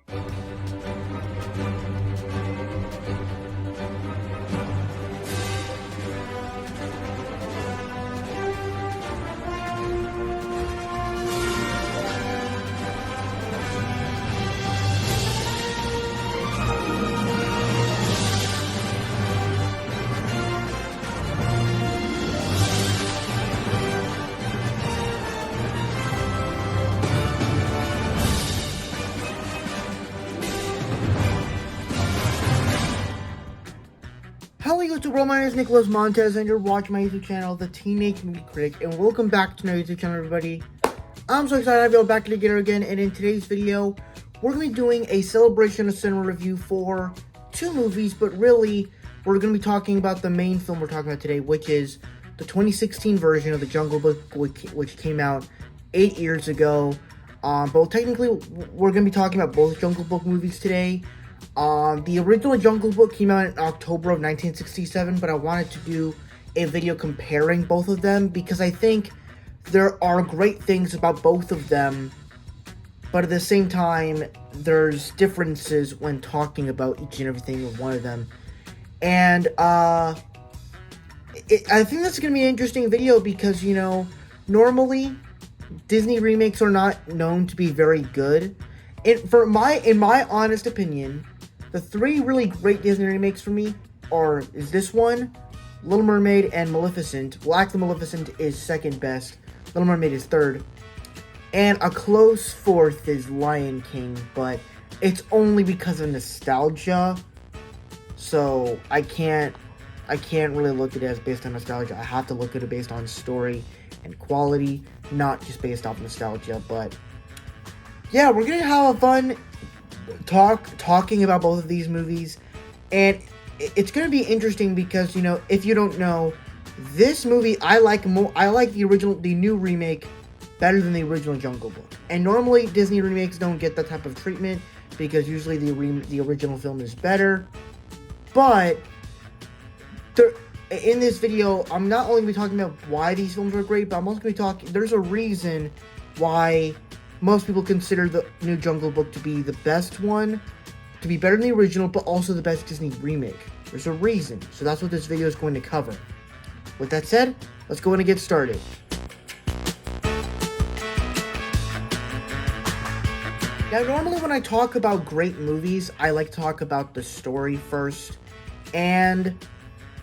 Hello YouTube world, my name is Nicholas Montez and you're watching my YouTube channel, The Teenage Movie Critic, and welcome back to my YouTube channel, everybody. I'm so excited to have you all back together again, and in today's video, we're going to be doing a celebration of cinema review for two movies, but really, we're going to be talking about the main film we're talking about today, which is the 2016 version of The Jungle Book, which came out 8 years ago. But technically, we're going to be talking about both Jungle Book movies today. The original Jungle Book came out in October of 1967, but I wanted to do a video comparing both of them because I think there are great things about both of them, but at the same time, there's differences when talking about each and everything with one of them. And, I think that's going to be an interesting video because, you know, normally, Disney remakes are not known to be very good. In my honest opinion, the three really great Disney remakes for me is this one, Little Mermaid, and Maleficent. Well, actually, Maleficent is second best. Little Mermaid is third. And a close fourth is Lion King, but it's only because of nostalgia. So I can't really look at it as based on nostalgia. I have to look at it based on story and quality, not just based off nostalgia. But yeah, we're gonna have a fun talking about both of these movies, and it's gonna be interesting because, you know, if you don't know, this movie I like the new remake better than the original Jungle Book. And normally Disney remakes don't get that type of treatment because usually the original film is better. But in this video, I'm not only going to be talking about why these films are great, but I'm also going to be talking, there's a reason why most people consider the new Jungle Book to be the best one, to be better than the original, but also the best Disney remake. There's a reason, so that's what this video is going to cover. With that said, let's go in and get started. Now, normally when I talk about great movies, I like to talk about the story first, and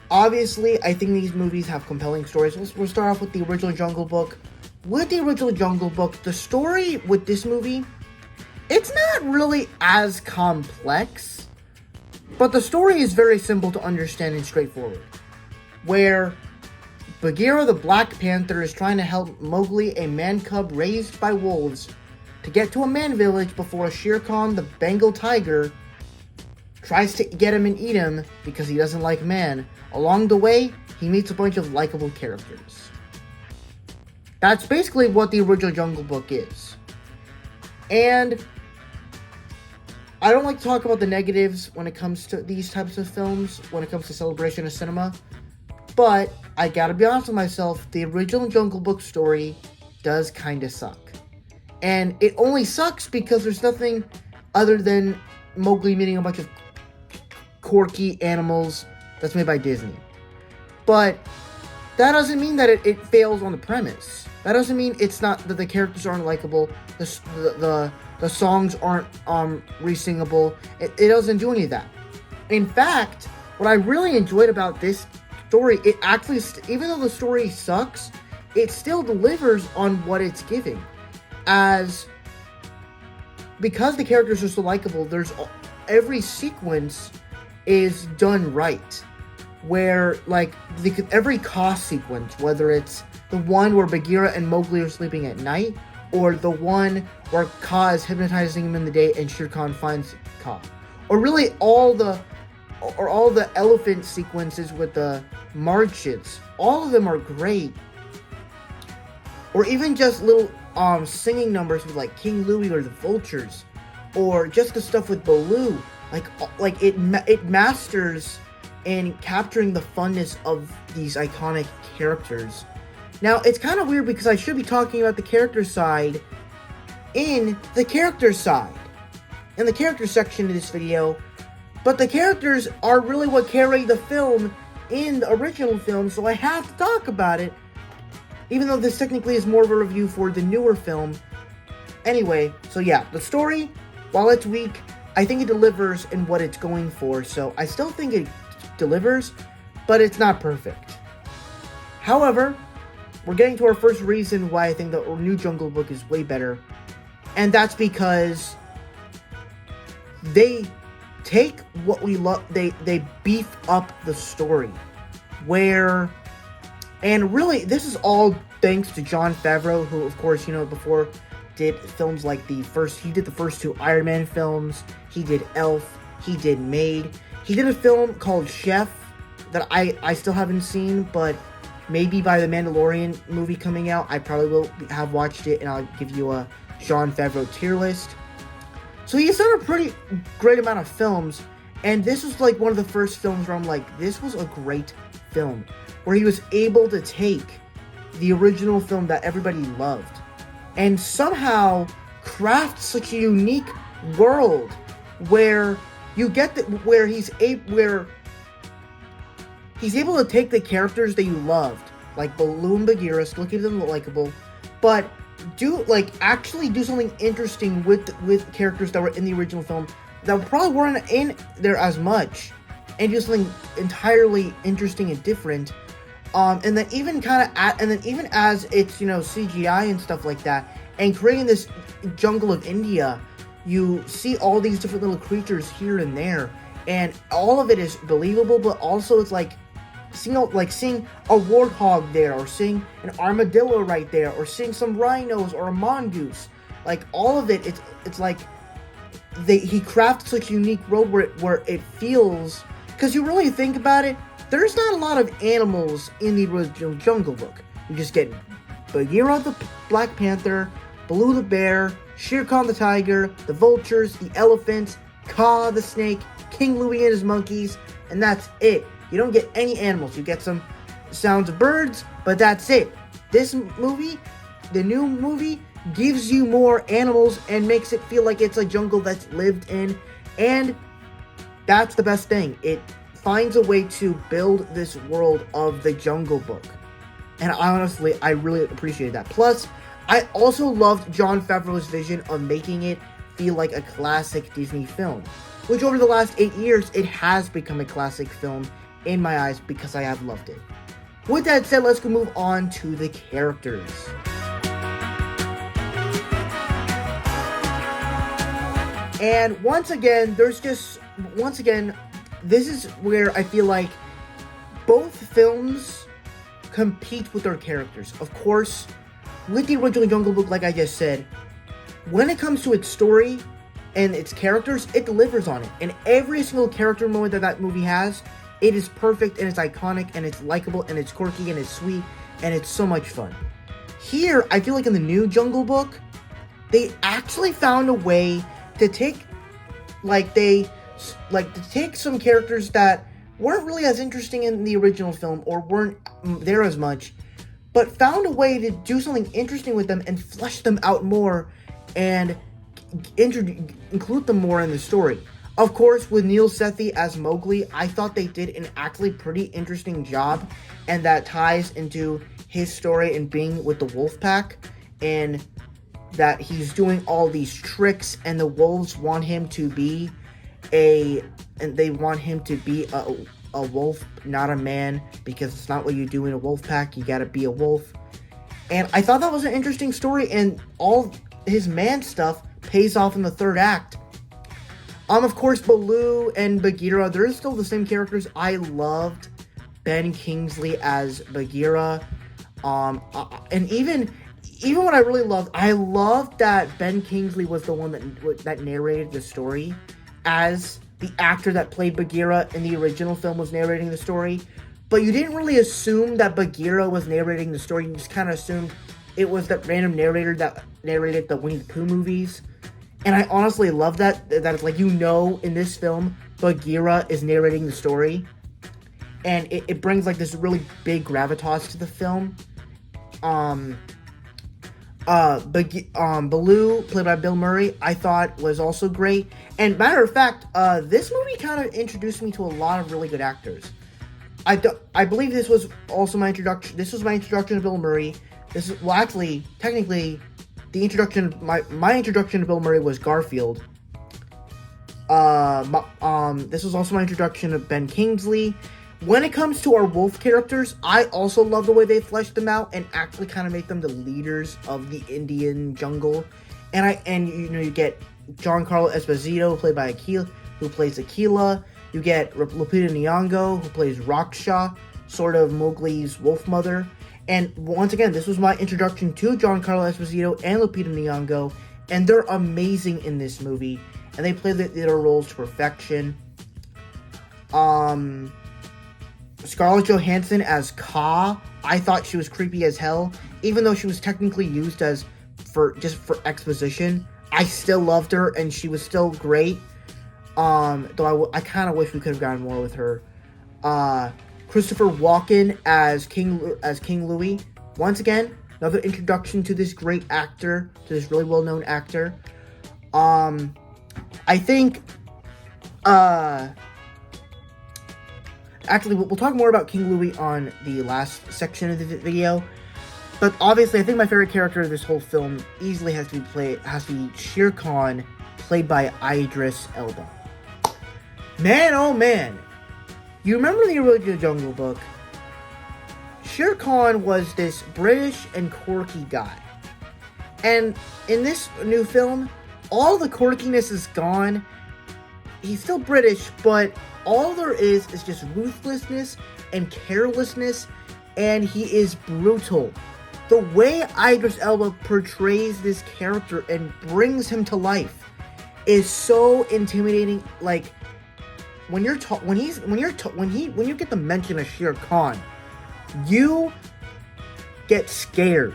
obviously, I think these movies have compelling stories. We'll start off with the original Jungle Book. With the original Jungle Book, the story with this movie, it's not really as complex, but the story is very simple to understand and straightforward. Where Bagheera the Black Panther is trying to help Mowgli, a man cub raised by wolves, to get to a man village before Shere Khan the Bengal tiger tries to get him and eat him because he doesn't like man. Along the way, he meets a bunch of likable characters. That's basically what the original Jungle Book is. And I don't like to talk about the negatives when it comes to these types of films, when it comes to celebration of cinema, but I gotta be honest with myself, the original Jungle Book story does kinda suck. And it only sucks because there's nothing other than Mowgli meeting a bunch of quirky animals that's made by Disney. But that doesn't mean that it fails on the premise. That doesn't mean it's not that the characters aren't likable, the songs aren't re-singable. It doesn't do any of that. In fact, what I really enjoyed about this story, it actually, even though the story sucks, it still delivers on what it's giving. Because the characters are so likable, every sequence is done right. Where, like, every cost sequence, whether it's the one where Bagheera and Mowgli are sleeping at night, or the one where Kaa is hypnotizing him in the day and Shere Khan finds Kaa, or really all the elephant sequences with the marches, all of them are great. Or even just little singing numbers with like King Louie or the Vultures, or just the stuff with Baloo, like it masters in capturing the funness of these iconic characters. Now, it's kind of weird because I should be talking about the character side in the character side. in the character section of this video, but the characters are really what carry the film in the original film, so I have to talk about it, even though this technically is more of a review for the newer film. Anyway, so yeah, the story, while it's weak, I think it delivers in what it's going for, so I still think it delivers, but it's not perfect. However, we're getting to our first reason why I think the new Jungle Book is way better, and that's because they take what we love, they beef up the story, and really, this is all thanks to Jon Favreau, who, of course, before did films like he did the first two Iron Man films, he did Elf, he did Maid, he did a film called Chef that I still haven't seen, but maybe by the Mandalorian movie coming out, I probably will have watched it, and I'll give you a Jon Favreau tier list. So he's done a pretty great amount of films, and this was like one of the first films where I'm like, this was a great film, where he was able to take the original film that everybody loved and somehow craft such a unique world where you get where he's able to take the characters that you loved, like Baloo and Bagheera, still keep them likable, but actually do something interesting with characters that were in the original film that probably weren't in there as much, and do something entirely interesting and different. And then even as it's CGI and stuff like that, and creating this jungle of India, you see all these different little creatures here and there, and all of it is believable, but also it's like seeing a warthog there, or seeing an armadillo right there, or seeing some rhinos or a mongoose. Like all of it, it's like he crafted such a unique world where it feels, because you really think about it, there's not a lot of animals in the original Jungle Book. You just get Bagheera the Black Panther, Baloo the bear, Shere Khan the tiger, the vultures, the elephants, Kaa the snake, King Louie and his monkeys, and that's it. You don't get any animals. You get some sounds of birds, but that's it. This movie, the new movie, gives you more animals and makes it feel like it's a jungle that's lived in, and that's the best thing. It finds a way to build this world of the Jungle Book, and honestly, I really appreciated that. Plus, I also loved Jon Favreau's vision of making it feel like a classic Disney film, which over the last 8 years, it has become a classic film in my eyes because I have loved it. With that said, let's go move on to the characters. And once again, this is where I feel like both films compete with their characters. Of course, with the original Jungle Book, like I just said, when it comes to its story and its characters, it delivers on it. And every single character moment that movie has, it is perfect, and it's iconic, and it's likable, and it's quirky, and it's sweet, and it's so much fun. Here, I feel like in the new Jungle Book, they actually found a way to take some characters that weren't really as interesting in the original film or weren't there as much, but found a way to do something interesting with them and flesh them out more and include them more in the story. Of course, with Neil Sethi as Mowgli, I thought they did an actually pretty interesting job, and that ties into his story and being with the wolf pack, and that he's doing all these tricks, and the wolves want him to be a wolf, not a man, because it's not what you do in a wolf pack. You gotta be a wolf. And I thought that was an interesting story, and all his man stuff pays off in the third act. Of course, Baloo and Bagheera, they're still the same characters. I loved Ben Kingsley as Bagheera. And even what I loved that Ben Kingsley was the one that narrated the story, as the actor that played Bagheera in the original film was narrating the story. But you didn't really assume that Bagheera was narrating the story. You just kind of assumed it was that random narrator that narrated the Winnie the Pooh movies. And I honestly love that it's like, in this film, Bagheera is narrating the story. And it brings like this really big gravitas to the film. Baloo, played by Bill Murray, I thought was also great. And matter of fact, this movie kind of introduced me to a lot of really good actors. I believe this was also my introduction. This was my introduction to Bill Murray. This is, well, actually, technically, the introduction, my introduction to Bill Murray was Garfield. This was also my introduction to Ben Kingsley. When it comes to our wolf characters, I also love the way they fleshed them out and actually kind of make them the leaders of the Indian jungle. And you get Giancarlo Esposito, played by Akila, who plays Akila. You get Lupita Nyong'o, who plays Raksha, sort of Mowgli's wolf mother. And once again, this was my introduction to Giancarlo Esposito and Lupita Nyong'o, and they're amazing in this movie, and they play their roles to perfection. Scarlett Johansson as Ka, I thought she was creepy as hell, even though she was technically used as for exposition. I still loved her, and she was still great. Though I kind of wish we could have gotten more with her. Christopher Walken as King Louis. Once again, another introduction to this great actor, to this really well-known actor. I think, actually, we'll talk more about King Louis on the last section of the video. But obviously, I think my favorite character of this whole film easily has to be Shere Khan, played by Idris Elba. Man, oh man. You remember the original Jungle Book? Shere Khan was this British and quirky guy. And in this new film, all the quirkiness is gone. He's still British, but all there is just ruthlessness and carelessness, and he is brutal. The way Idris Elba portrays this character and brings him to life is so intimidating. Like, when you get the mention of Shere Khan, you get scared.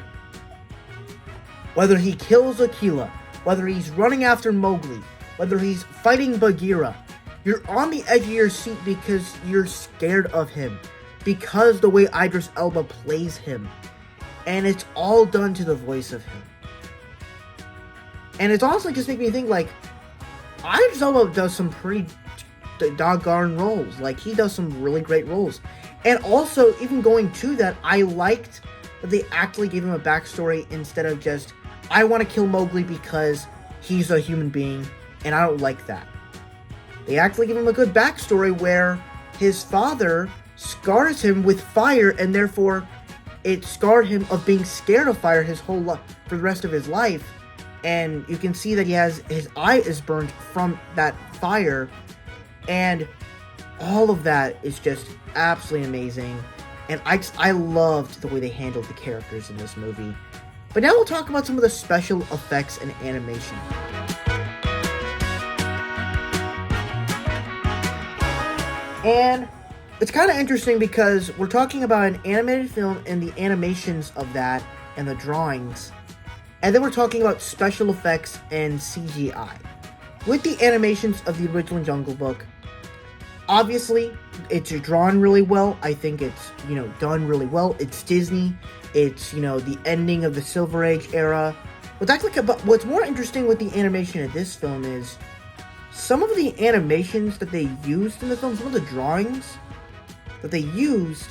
Whether he kills Akila, whether he's running after Mowgli, whether he's fighting Bagheera, you're on the edge of your seat because you're scared of him, because the way Idris Elba plays him, and it's all done to the voice of him. And it's honestly just making me think, like, Idris Elba does some pretty doggone roles. Like, he does some really great roles. And also, even going to that, I liked that they actually gave him a backstory instead of just, I want to kill Mowgli because he's a human being, and I don't like that. They actually give him a good backstory where his father scars him with fire, and therefore it scarred him of being scared of fire his whole life, for the rest of his life. And you can see that his eye is burned from that fire. And all of that is just absolutely amazing. And I loved the way they handled the characters in this movie. But now we'll talk about some of the special effects and animation. And it's kind of interesting because we're talking about an animated film and the animations of that and the drawings. And then we're talking about special effects and CGI. With the animations of the original Jungle Book, obviously, it's drawn really well. I think it's, done really well. It's Disney. It's, the ending of the Silver Age era. But what's more interesting with the animation of this film is some of the animations that they used in the film, some of the drawings that they used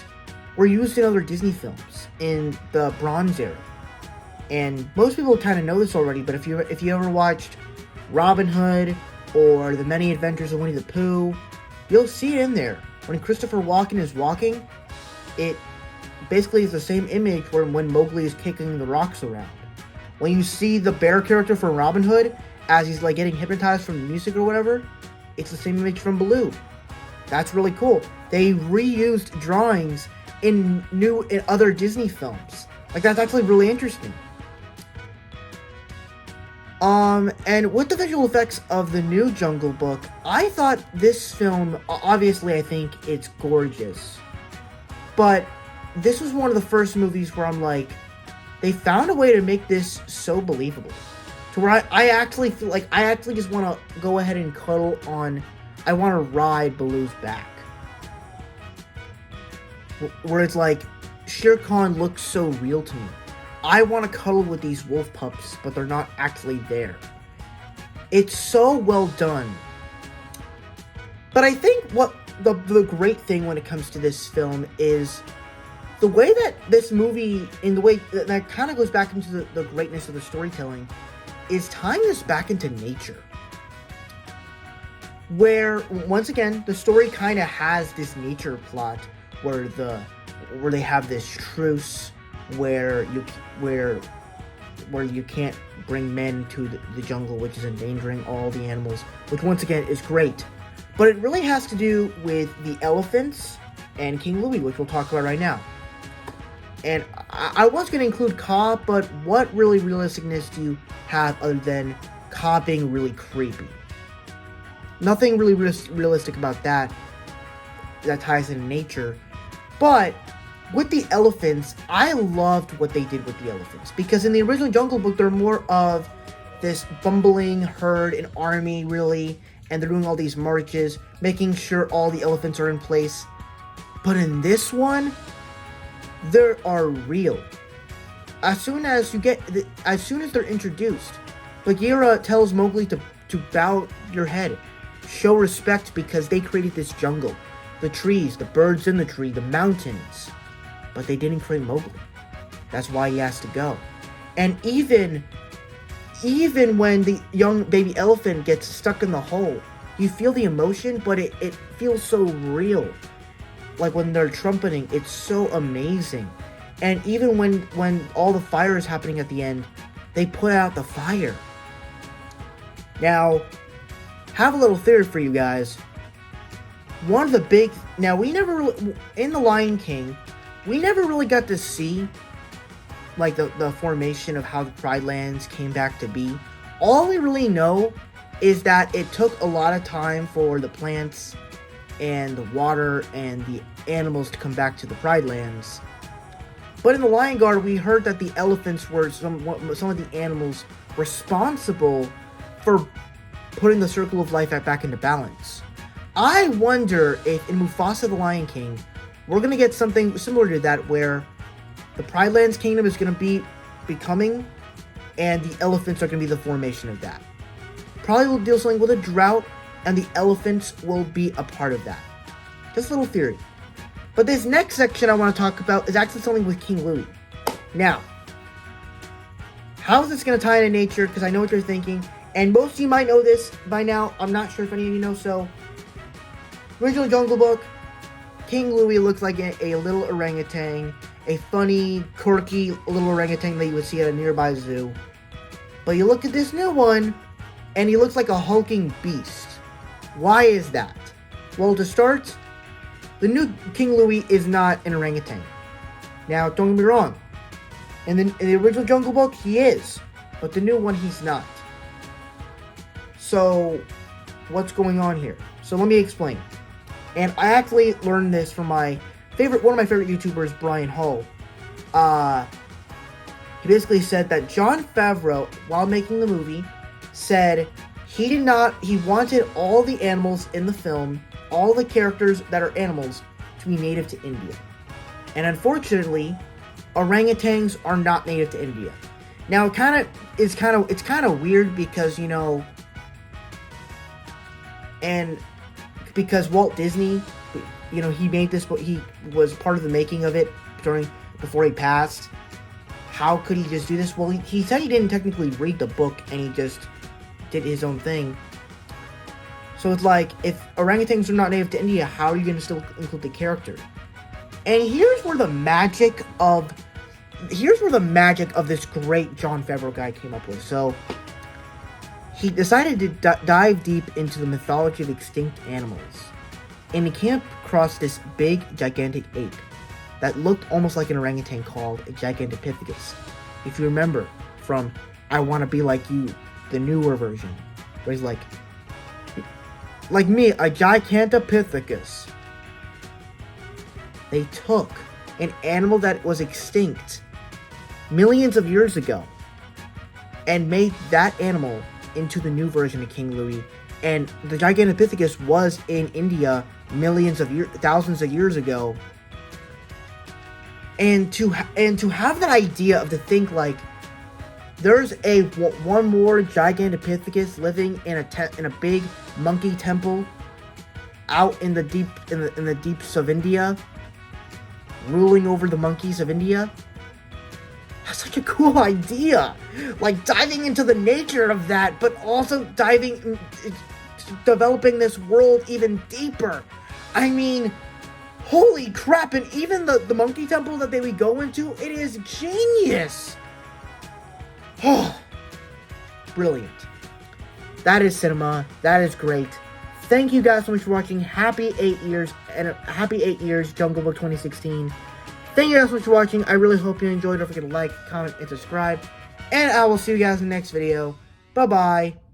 were used in other Disney films in the Bronze era. And most people kind of know this already, but if you ever watched Robin Hood or The Many Adventures of Winnie the Pooh, you'll see it in there. When Christopher Walken is walking, it basically is the same image when Mowgli is kicking the rocks around. When you see the bear character from Robin Hood, as he's like getting hypnotized from the music or whatever, it's the same image from Baloo. That's really cool. They reused drawings in other Disney films. Like, that's actually really interesting. And with the visual effects of the new Jungle Book, I thought this film, obviously I think it's gorgeous, but this was one of the first movies where I'm like, they found a way to make this so believable, to where I actually feel like I actually just want to go ahead and cuddle on, I want to ride Baloo's back, where it's like, Shere Khan looks so real to me. I want to cuddle with these wolf pups, but they're not actually there. It's so well done. But I think what the great thing when it comes to this film is the way that this movie, in the way that kind of goes back into the greatness of the storytelling, is tying this back into nature. Where, once again, the story kind of has this nature plot where they have this truce where you can't bring men to the jungle, which is endangering all the animals, which once again is great. But it really has to do with the elephants and King Louie, which we'll talk about right now. And I was going to include Kaa, but what really realisticness do you have other than Kaa being really creepy? Nothing really realistic about that ties into nature. But with the elephants, I loved what they did with the elephants. Because in the original Jungle Book, they're more of this bumbling herd, an army, really. And they're doing all these marches, making sure all the elephants are in place. But in this one, they are real. As soon as they're introduced, Bagheera tells Mowgli to bow your head. Show respect because they created this jungle. The trees, the birds in the tree, the mountains. But they didn't create Mowgli. That's why he has to go. And even when the young baby elephant gets stuck in the hole, you feel the emotion, but it feels so real. Like when they're trumpeting, it's so amazing. And even when all the fire is happening at the end, they put out the fire. Now, have a little theory for you guys. One of the big... Now, we never really... In The Lion King, we never really got to see like the formation of how the Pride Lands came back to be. All we really know is that it took a lot of time for the plants and the water and the animals to come back to the Pride Lands. But in the Lion Guard, we heard that the elephants were some of the animals responsible for putting the circle of life back into balance. I wonder if in Mufasa the Lion King, we're going to get something similar to that where the Pride Lands Kingdom is going to be becoming, and the elephants are going to be the formation of that. Probably will deal something with a drought, and the elephants will be a part of that. Just a little theory. But this next section I want to talk about is actually something with King Louie. Now, how is this going to tie into nature? Because I know what you're thinking, and most of you might know this by now. I'm not sure if any of you know. So, original Jungle Book, King Louie looks like a little orangutan, a funny, quirky little orangutan that you would see at a nearby zoo. But you look at this new one, and he looks like a hulking beast. Why is that? Well, to start, the new King Louie is not an orangutan. Now, don't get me wrong. In the original Jungle Book, he is. But the new one, he's not. So, what's going on here? So, let me explain. And I actually learned this from one of my favorite YouTubers, Brian Hull. He basically said that Jon Favreau, while making the movie, said he wanted all the animals in the film, all the characters that are animals, to be native to India. And unfortunately, orangutans are not native to India. Now, it's kind of weird because, and because Walt Disney, he made this, but he was part of the making of it before he passed. How could he just do this? Well, he said he didn't technically read the book, and he just did his own thing. So it's like, if orangutans are not native to India, how are you going to still include the character? And here's where the magic of this great Jon Favreau guy came up with. So he decided to dive deep into the mythology of extinct animals. And he came across this big, gigantic ape that looked almost like an orangutan called a Gigantopithecus. If you remember from I Want to Be Like You, the newer version, where he's like me, a Gigantopithecus. They took an animal that was extinct millions of years ago and made that animal into the new version of King Louie. And the Gigantopithecus was in India thousands of years ago. And to have that idea of to think like there's one more Gigantopithecus living in a big monkey temple out in the deeps of India, ruling over the monkeys of India. That's such a cool idea. Like diving into the nature of that, but also developing this world even deeper. I mean, holy crap! And even the monkey temple that we go into, it is genius. Oh, brilliant. That is cinema. That is great. Thank you guys so much for watching. Happy 8 years, and happy 8 years, Jungle Book 2016. Thank you guys so much for watching. I really hope you enjoyed. Don't forget to like, comment, and subscribe. And I will see you guys in the next video. Bye-bye.